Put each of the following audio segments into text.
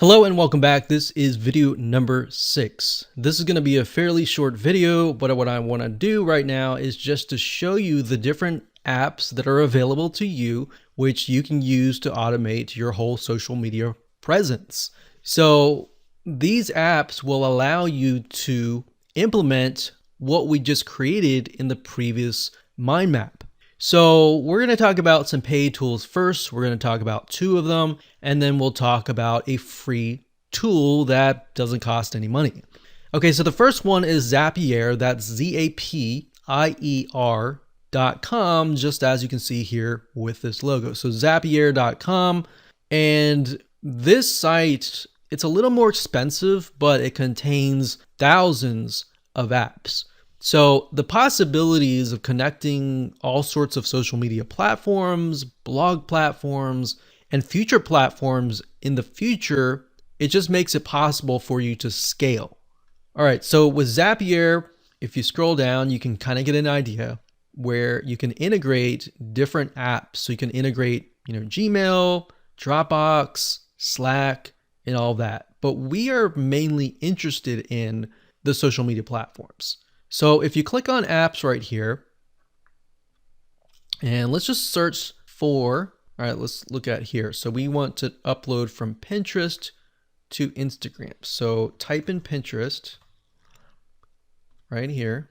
Hello and welcome back. This is video number 6. This is going to be a fairly short video, but what I want to do right now is just to show you the different apps that are available to you, which you can use to automate your whole social media presence. So these apps will allow you to implement what we just created in the previous mind map. So we're going to talk about some paid tools first. We're going to talk about 2 of them, and then we'll talk about a free tool that doesn't cost any money. Okay, so the first one is Zapier. That's Zapier.com, just as you can see here with this logo. So Zapier.com, and this site, it's a little more expensive, but it contains thousands of apps. So the possibilities of connecting all sorts of social media platforms, blog platforms, and future platforms in the future, it just makes it possible for you to scale. All right, so with Zapier, if you scroll down, you can kind of get an idea where you can integrate different apps. So you can integrate, Gmail, Dropbox, Slack, and all that. But we are mainly interested in the social media platforms. So if you click on apps right here, and let's just search for, all right, let's look at here. So we want to upload from Pinterest to Instagram. So type in Pinterest right here.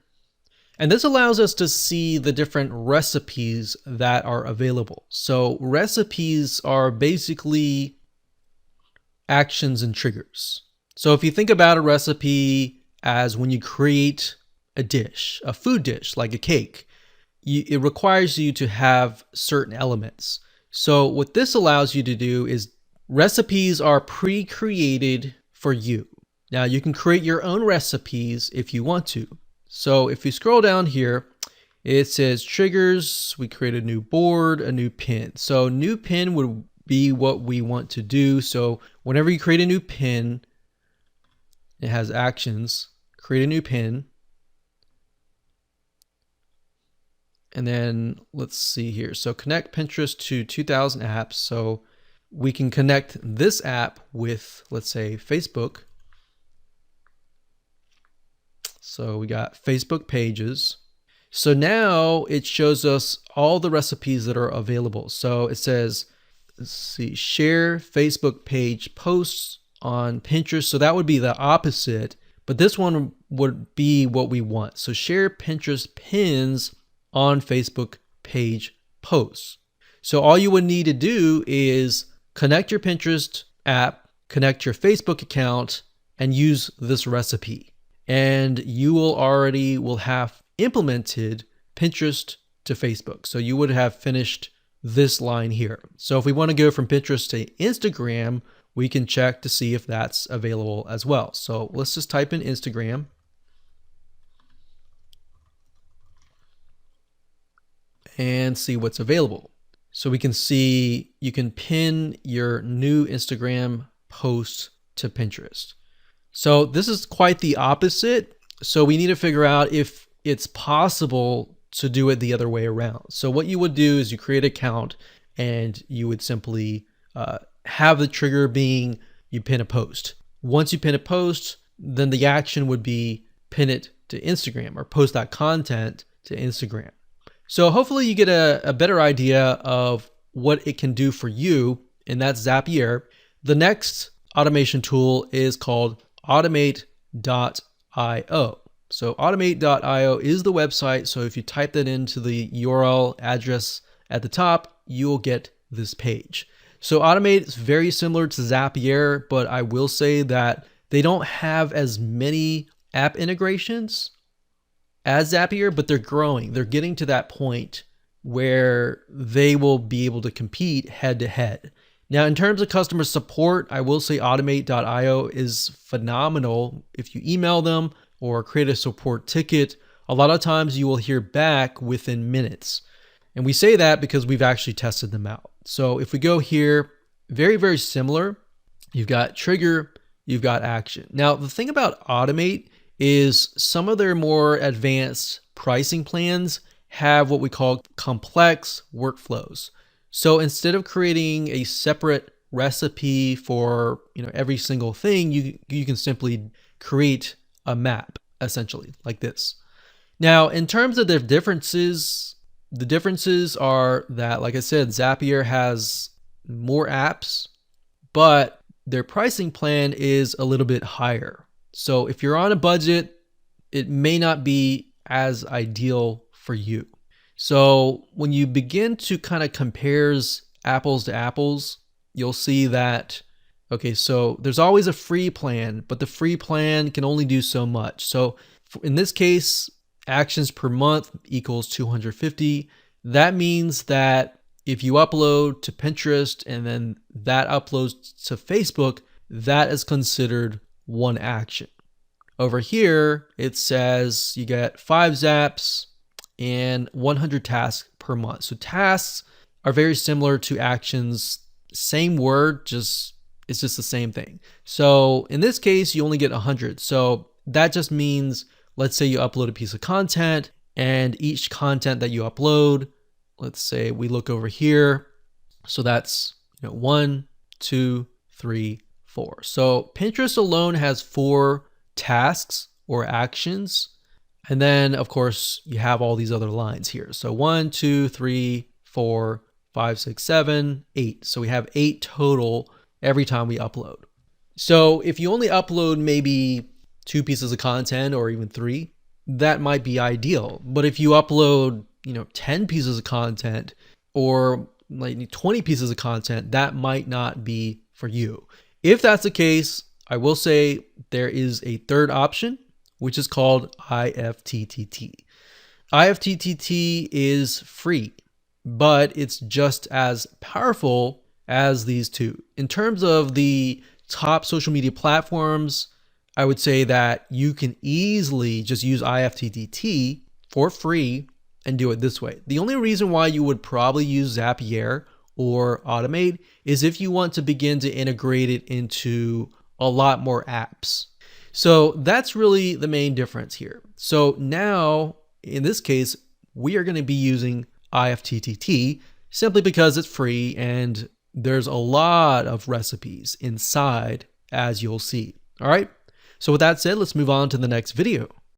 And this allows us to see the different recipes that are available. So recipes are basically actions and triggers. So if you think about a recipe as when you create a dish, a food dish, like a cake, it requires you to have certain elements. So what this allows you to do is recipes are pre-created for you. Now you can create your own recipes if you want to. So if you scroll down here, it says triggers. We create a new board, a new pin. So new pin would be what we want to do. So whenever you create a new pin, it has actions, create a new pin. And then let's see here. So connect Pinterest to 2000 apps. So we can connect this app with, let's say, Facebook. So we got Facebook pages. So now it shows us all the recipes that are available. So it says, let's see, share Facebook page posts on Pinterest. So that would be the opposite, but this one would be what we want. So share Pinterest pins on Facebook page posts. So all you would need to do is connect your Pinterest app, connect your Facebook account, and use this recipe. And you will have implemented Pinterest to Facebook. So you would have finished this line here. So if we want to go from Pinterest to Instagram, we can check to see if that's available as well. So let's just type in Instagram. And see what's available. So we can see you can pin your new Instagram post to Pinterest. So this is quite the opposite. So we need to figure out if it's possible to do it the other way around. So what you would do is you create an account and you would simply have the trigger being you pin a post. Once you pin a post, then the action would be pin it to Instagram or post that content to Instagram. So hopefully you get a better idea of what it can do for you, and that's Zapier. The next automation tool is called automate.io. So automate.io is the website. So if you type that into the URL address at the top, you'll get this page. So Automate is very similar to Zapier, but I will say that they don't have as many app integrations as Zapier, but they're growing. They're getting to that point where they will be able to compete head to head. Now, in terms of customer support, I will say automate.io is phenomenal. If you email them or create a support ticket, a lot of times you will hear back within minutes. And we say that because we've actually tested them out. So if we go here, very, very similar. You've got trigger, you've got action. Now, the thing about Automate is some of their more advanced pricing plans have what we call complex workflows. So instead of creating a separate recipe for every single thing, you can simply create a map essentially like this. Now, in terms of the differences are that, like I said, Zapier has more apps, but their pricing plan is a little bit higher. So if you're on a budget, it may not be as ideal for you. So when you begin to kind of compares apples to apples, you'll see that, okay, so there's always a free plan, but the free plan can only do so much. So in this case, actions per month equals 250. That means that if you upload to Pinterest and then that uploads to Facebook, that is considered one action. Over here, it says you get 5 zaps and 100 tasks per month. So tasks are very similar to actions, same word, it's just the same thing. So in this case, you only get 100. So that just means, let's say you upload a piece of content, and each content that you upload, let's say we look over here. So that's 1, 2, 3, 4. So Pinterest alone has 4 tasks or actions. And then of course you have all these other lines here. So 1, 2, 3, 4, 5, 6, 7, 8. So we have 8 total every time we upload. So if you only upload maybe 2 pieces of content or even 3, that might be ideal. But if you upload, 10 pieces of content or like 20 pieces of content, that might not be for you. If that's the case, I will say there is a third option, which is called IFTTT. IFTTT is free, but it's just as powerful as these two. In terms of the top social media platforms, I would say that you can easily just use IFTTT for free and do it this way. The only reason why you would probably use Zapier or Automate is if you want to begin to integrate it into a lot more apps. So that's really the main difference here. So now, in this case, we are going to be using IFTTT simply because it's free and there's a lot of recipes inside, as you'll see. All right. So with that said, let's move on to the next video.